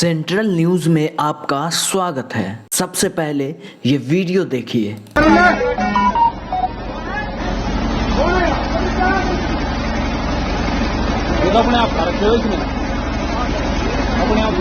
Central news में आपका स्वागत है। सबसे पहले ये वीडियो देखिए। अपने आप रखे हो इसमें, अपने आप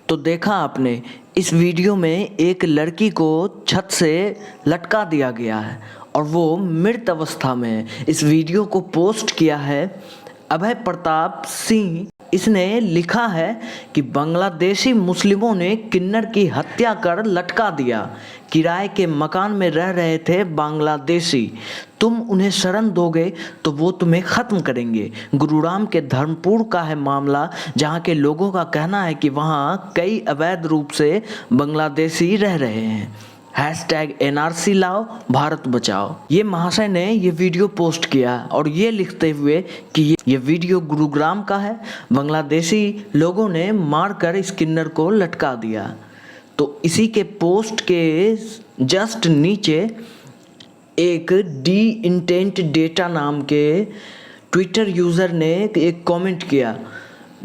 तो देखा आपने, इस वीडियो में एक लड़की को छत से लटका दिया गया है और वो मृत अवस्था में है। इस वीडियो को पोस्ट किया है अभय प्रताप सिंह। इसने लिखा है कि बांग्लादेशी मुस्लिमों ने किन्नर की हत्या कर लटका दिया। किराए के मकान में रह रहे थे बांग्लादेशी, तुम उन्हें शरण दोगे तो वो तुम्हें ख़त्म करेंगे। गुरुग्राम के धर्मपुर का है मामला, जहां के लोगों का कहना है कि वहां कई अवैध रूप से बांग्लादेशी रह रहे हैं। #NRC लाओ भारत बचाओ। ये महाशय ने ये वीडियो पोस्ट किया और ये लिखते हुए कि ये वीडियो गुरुग्राम का है, बांग्लादेशी लोगों ने मारकर इस किन्नर को लटका दिया। तो इसी के पोस्ट के जस्ट नीचे एक डी इंटेंट डेटा नाम के ट्विटर यूज़र ने एक कमेंट किया,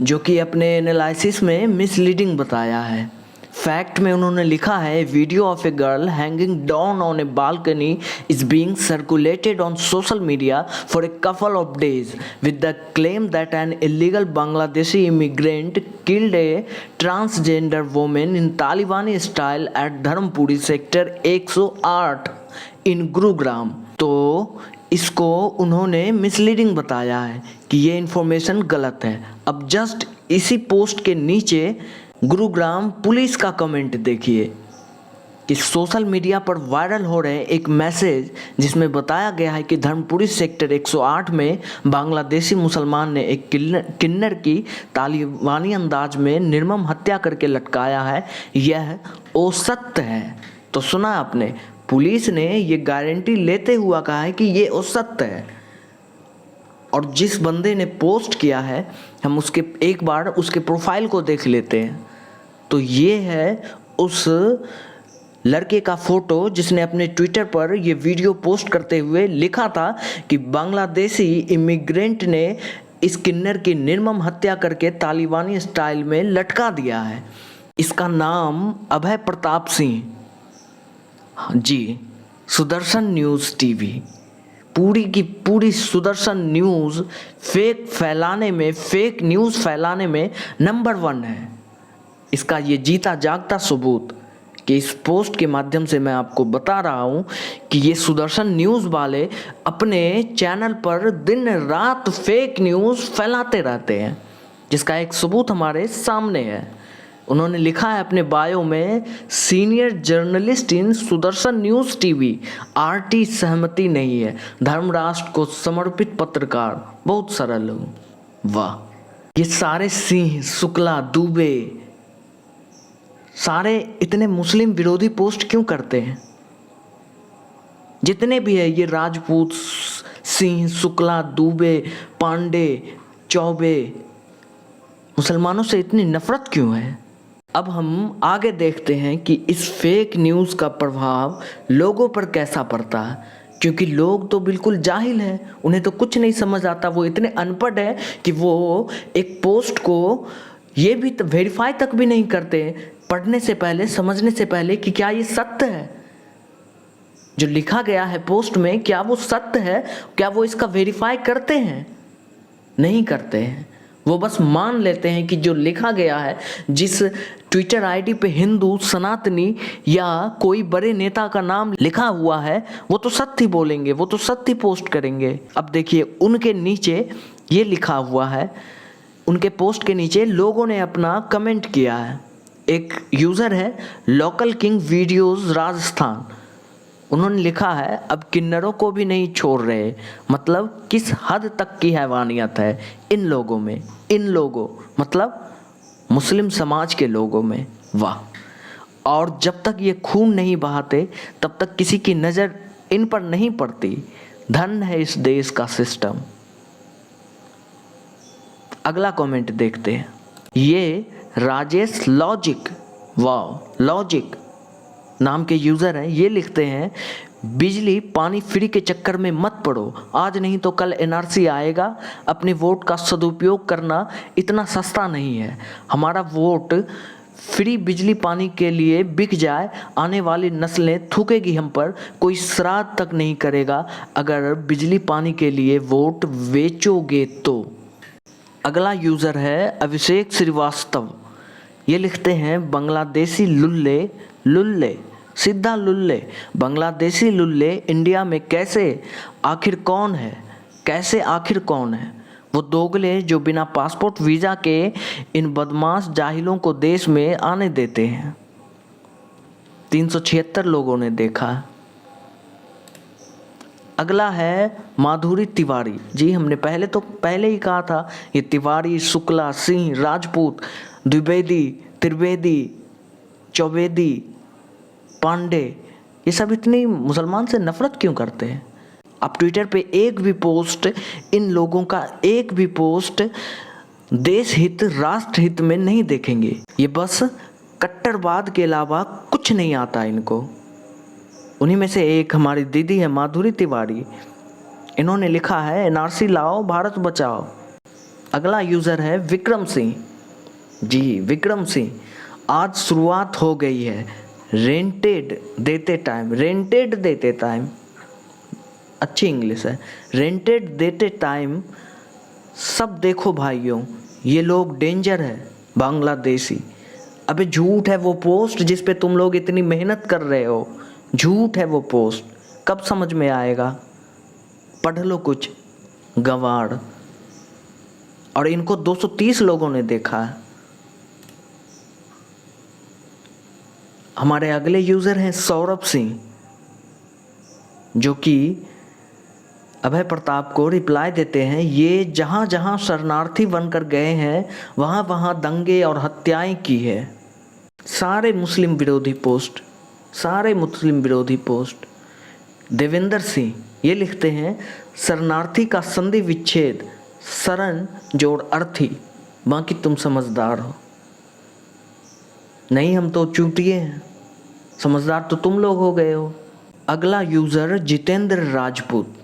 जो कि अपने एनालिसिस में मिसलीडिंग बताया है। फैक्ट में उन्होंने लिखा है, video of a girl hanging down on A balcony is being circulated on social media for a couple of days with the claim that an illegal Bangladeshi immigrant killed A transgender women in तालिबानी style at Dharmapuri sector 108 इन गुरुग्राम। तो इसको उन्होंने misleading बताया है कि ये information गलत है। अब जस्ट इसी पोस्ट के नीचे गुरुग्राम पुलिस का कमेंट देखिए कि सोशल मीडिया पर वायरल हो रहे एक मैसेज जिसमें बताया गया है कि धर्मपुरी सेक्टर 108 में बांग्लादेशी मुसलमान ने एक किन्नर की तालिबानी अंदाज में निर्मम हत्या करके लटकाया है, यह असत्य है। तो सुना आपने, पुलिस ने ये गारंटी लेते हुआ कहा है कि ये असत्य है। और जिस बंदे ने पोस्ट किया है, हम उसके एक बार उसके प्रोफाइल को देख लेते हैं। तो ये है उस लड़के का फोटो जिसने अपने ट्विटर पर ये वीडियो पोस्ट करते हुए लिखा था कि बांग्लादेशी इमिग्रेंट ने इस किन्नर की निर्मम हत्या करके तालिबानी स्टाइल में लटका दिया है। इसका नाम अभय प्रताप सिंह जी। सुदर्शन न्यूज़ टीवी पूरी की पूरी सुदर्शन न्यूज़ फेक न्यूज़ फैलाने में नंबर 1 है। इसका ये जीता जागता सबूत कि इस पोस्ट के माध्यम से मैं आपको बता रहा हूँ कि ये सुदर्शन न्यूज़ वाले अपने चैनल पर दिन रात फेक न्यूज़ फैलाते रहते हैं, जिसका एक सबूत हमारे सामने है। उन्होंने लिखा है अपने बायो में, सीनियर जर्नलिस्ट इन सुदर्शन न्यूज़ टीवी, RT सहमति नहीं है, धर्म राष्ट्र को समर्पित पत्रकार। बहुत सरल हूँ, वाह। ये सारे सिंह, शुक्ला, दुबे सारे इतने मुस्लिम विरोधी पोस्ट क्यों करते हैं? जितने भी है ये राजपूत, सिंह, शुक्ला, दुबे, पांडे, चौबे, मुसलमानों से इतनी नफरत क्यों है? अब हम आगे देखते हैं कि इस फेक न्यूज़ का प्रभाव लोगों पर कैसा पड़ता है, क्योंकि लोग तो बिल्कुल जाहिल हैं, उन्हें तो कुछ नहीं समझ आता। वो इतने अनपढ़ है कि वो एक पोस्ट को ये भी वेरीफाई तक भी नहीं करते, पढ़ने से पहले, समझने से पहले कि क्या ये सत्य है, जो लिखा गया है पोस्ट में, क्या वो सत्य है, क्या वो इसका वेरीफाई करते हैं? नहीं करते हैं। वो बस मान लेते हैं कि जो लिखा गया है, जिस ट्विटर आईडी पे हिंदू, सनातनी या कोई बड़े नेता का नाम लिखा हुआ है, वो तो सत्य बोलेंगे, वो तो सत्य पोस्ट करेंगे। अब देखिए उनके नीचे ये लिखा हुआ है, उनके पोस्ट के नीचे लोगों ने अपना कमेंट किया है। एक यूज़र है लोकल किंग वीडियोस राजस्थान, उन्होंने लिखा है अब किन्नरों को भी नहीं छोड़ रहे। मतलब किस हद तक की हैवानियत है इन लोगों में, इन लोगों मतलब मुस्लिम समाज के लोगों में। वाह। और जब तक ये खून नहीं बहाते तब तक किसी की नज़र इन पर नहीं पड़ती। धन है इस देश का सिस्टम। अगला कमेंट देखते हैं। ये राजेश लॉजिक, वाह लॉजिक नाम के यूज़र हैं, ये लिखते हैं बिजली पानी फ्री के चक्कर में मत पड़ो, आज नहीं तो कल एनआरसी आएगा। अपने वोट का सदुपयोग करना इतना सस्ता नहीं है। हमारा वोट फ्री बिजली पानी के लिए बिक जाए, आने वाली नस्लें थूकेगी हम पर, कोई श्राद्ध तक नहीं करेगा अगर बिजली पानी के लिए वोट बेचोगे तो। अगला यूज़र है अभिषेक श्रीवास्तव, ये लिखते हैं बांग्लादेशी लुल्ले, लुल्ले सीधा लुल्ले, बांग्लादेशी लुल्ले इंडिया में कैसे, आखिर कौन है, कैसे आखिर कौन है वो दोगले जो बिना पासपोर्ट वीज़ा के इन बदमाश जाहिलों को देश में आने देते हैं। 376 लोगों ने देखा। अगला है माधुरी तिवारी जी, हमने पहले ही कहा था ये तिवारी, शुक्ला, सिंह, राजपूत, द्विवेदी, त्रिवेदी, चौबेदी, पांडे, ये सब इतनी मुसलमान से नफरत क्यों करते हैं? आप ट्विटर पे एक भी पोस्ट, इन लोगों का एक भी पोस्ट देश हित, राष्ट्र हित में नहीं देखेंगे। ये बस कट्टरवाद के अलावा कुछ नहीं आता इनको। उन्हीं में से एक हमारी दीदी है माधुरी तिवारी, इन्होंने लिखा है एनआरसी लाओ भारत बचाओ। अगला यूज़र है विक्रम सिंह जी, विक्रम सिंह, आज शुरुआत हो गई है, रेंटेड देते टाइम, रेंटेड देते टाइम, अच्छी इंग्लिश है, रेंटेड देते टाइम सब देखो भाइयों, ये लोग डेंजर है बांग्लादेशी। अबे झूठ है वो पोस्ट जिस पे तुम लोग इतनी मेहनत कर रहे हो, झूठ है वो पोस्ट, कब समझ में आएगा? पढ़ लो कुछ गंवार। और इनको 230 लोगों ने देखा है। हमारे अगले यूज़र हैं सौरभ सिंह, जो कि अभय प्रताप को रिप्लाई देते हैं, ये जहाँ जहाँ शरणार्थी बनकर गए हैं वहाँ वहाँ दंगे और हत्याएं की है। सारे मुस्लिम विरोधी पोस्ट, सारे मुस्लिम विरोधी पोस्ट। देवेंद्र सिंह ये लिखते हैं शरणार्थी का संधि विच्छेद, शरण जोड़ अर्थी, बाकी तुम समझदार हो। नहीं, हम तो चूतिए हैं, समझदार तो तुम लोग हो गए हो। अगला यूज़र जितेंद्र राजपूत,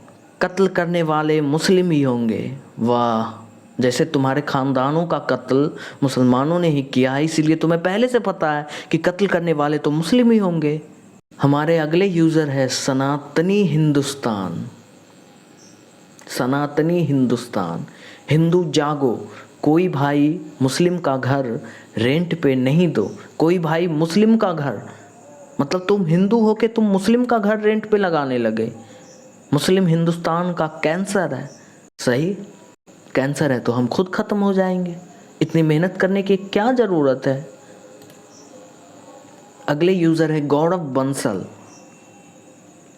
कत्ल करने वाले मुस्लिम ही होंगे। वाह, जैसे तुम्हारे ख़ानदानों का कत्ल मुसलमानों ने ही किया है, इसीलिए तुम्हें पहले से पता है कि कत्ल करने वाले तो मुस्लिम ही होंगे। हमारे अगले यूज़र है सनातनी हिंदुस्तान, सनातनी हिंदुस्तान, हिंदू जागो, कोई भाई मुस्लिम का घर रेंट पे नहीं दो, कोई भाई मुस्लिम का घर, मतलब तुम हिंदू हो के तुम मुस्लिम का घर रेंट पे लगाने लगे। मुस्लिम हिंदुस्तान का कैंसर है, सही कैंसर है तो हम खुद ख़त्म हो जाएंगे, इतनी मेहनत करने की क्या ज़रूरत है। अगले यूज़र है गौरव बंसल,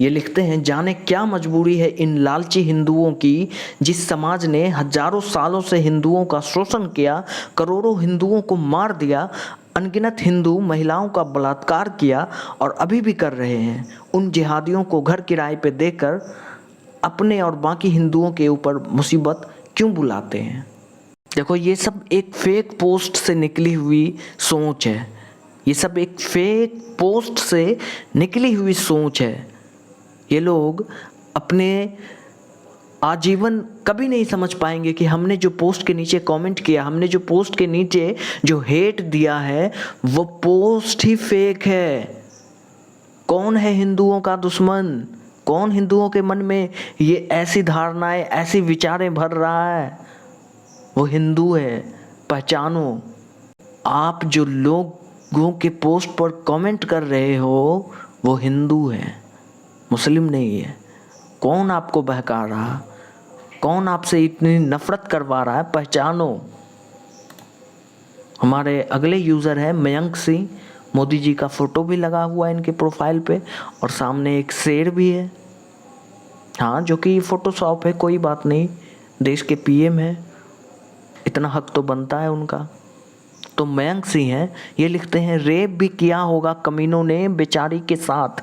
ये लिखते हैं जाने क्या मजबूरी है इन लालची हिंदुओं की, जिस समाज ने हजारों सालों से हिंदुओं का शोषण किया, करोड़ों हिंदुओं को मार दिया, अनगिनत हिंदू महिलाओं का बलात्कार किया और अभी भी कर रहे हैं। उन जिहादियों को घर किराए पे देकर अपने और बाकी हिंदुओं के ऊपर मुसीबत क्यों बुलाते हैं? देखो, ये सब एक फेक पोस्ट से निकली हुई सोच है, ये सब एक फेक पोस्ट से निकली हुई सोच है। ये लोग अपने आजीवन कभी नहीं समझ पाएंगे कि हमने जो पोस्ट के नीचे कमेंट किया, हमने जो पोस्ट के नीचे जो हेट दिया है, वो पोस्ट ही फेक है। कौन है हिंदुओं का दुश्मन? कौन हिंदुओं के मन में ये ऐसी धारणाएं, ऐसी विचारें भर रहा है? वो हिंदू है, पहचानो। आप जो लोग लोगों के पोस्ट पर कमेंट कर रहे हो वो हिंदू है, मुस्लिम नहीं है। कौन आपको बहका रहा, कौन आपसे इतनी नफरत करवा रहा है, पहचानो। हमारे अगले यूज़र है मयंक सिंह, मोदी जी का फ़ोटो भी लगा हुआ है इनके प्रोफाइल पे और सामने एक शेर भी है। हाँ, जो कि फ़ोटोशॉप है, कोई बात नहीं, देश के पीएम है, इतना हक तो बनता है उनका। तो मयंक सिंह हैं, ये लिखते हैं रेप भी किया होगा कमीनों ने बेचारी के साथ।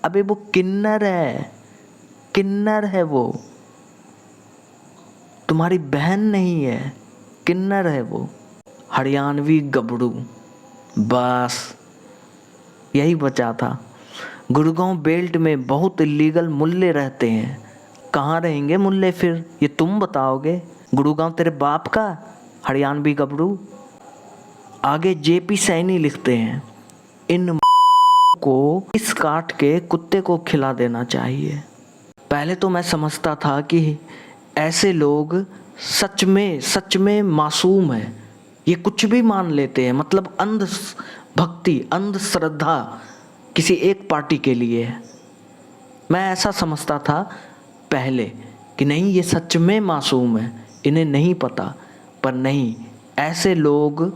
अबे वो किन्नर है, किन्नर है वो, तुम्हारी बहन नहीं है, किन्नर है वो, हरियाणवी गबरू। बस यही बचा था। गुड़गांव बेल्ट में बहुत इलीगल मुल्ले रहते हैं। कहाँ रहेंगे मुल्ले फिर, ये तुम बताओगे। गुड़गांव तेरे बाप का, हरियाणवी गबरू। आगे जेपी सैनी लिखते हैं इन को इस काट के कुत्ते को खिला देना चाहिए। पहले तो मैं समझता था कि ऐसे लोग सच में मासूम है, ये कुछ भी मान लेते हैं, मतलब अंध भक्ति, अंध श्रद्धा किसी एक पार्टी के लिए है। मैं ऐसा समझता था पहले कि नहीं ये सच में मासूम है, इन्हें नहीं पता। पर नहीं, ऐसे लोग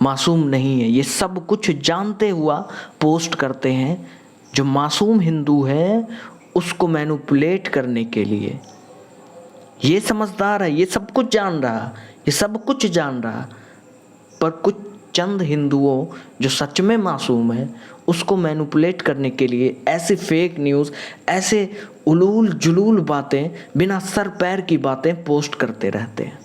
मासूम नहीं है, ये सब कुछ जानते हुआ पोस्ट करते हैं। जो मासूम हिंदू है उसको मैनिपुलेट करने के लिए। ये समझदार है, ये सब कुछ जान रहा, ये सब कुछ जान रहा, पर कुछ चंद हिंदुओं जो सच में मासूम है उसको मैनिपुलेट करने के लिए ऐसे फेक न्यूज़, ऐसे उलूल जुलूल बातें, बिना सर पैर की बातें पोस्ट करते रहते हैं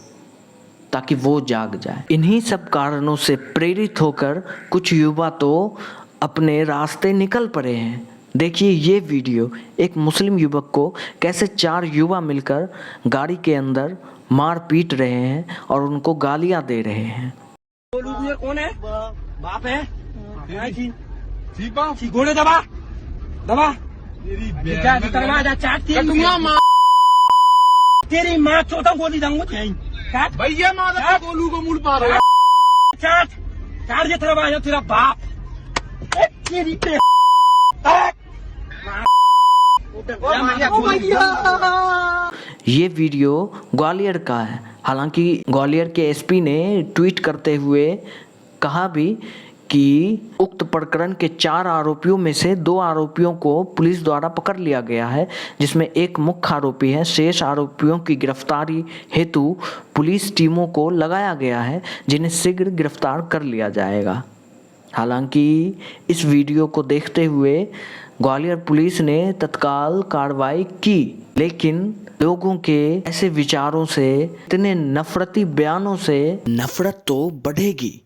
ताकि वो जाग जाए। इन्हीं सब कारणों से प्रेरित होकर कुछ युवा तो अपने रास्ते निकल पड़े हैं। देखिए ये वीडियो, एक मुस्लिम युवक को कैसे 4 युवा मिलकर गाड़ी के अंदर मार पीट रहे हैं और उनको गालियां दे रहे हैं। कौन है? बाप है? घोड़े दबा दबा तेरी माँ चौथा गोली दूंगा भैया गोलू को मूल पा रहा चार ये तेरा तेरा बाप तेरी ये वीडियो ग्वालियर का है। हालांकि ग्वालियर के एसपी ने ट्वीट करते हुए कहा भी कि उक्त प्रकरण के 4 आरोपियों में से 2 आरोपियों को पुलिस द्वारा पकड़ लिया गया है, जिसमें एक मुख्य आरोपी है। शेष आरोपियों की गिरफ्तारी हेतु पुलिस टीमों को लगाया गया है, जिन्हें शीघ्र गिरफ्तार कर लिया जाएगा। हालांकि इस वीडियो को देखते हुए ग्वालियर पुलिस ने तत्काल कार्रवाई की, लेकिन लोगों के ऐसे विचारों से, इतने नफरती बयानों से नफरत तो बढ़ेगी।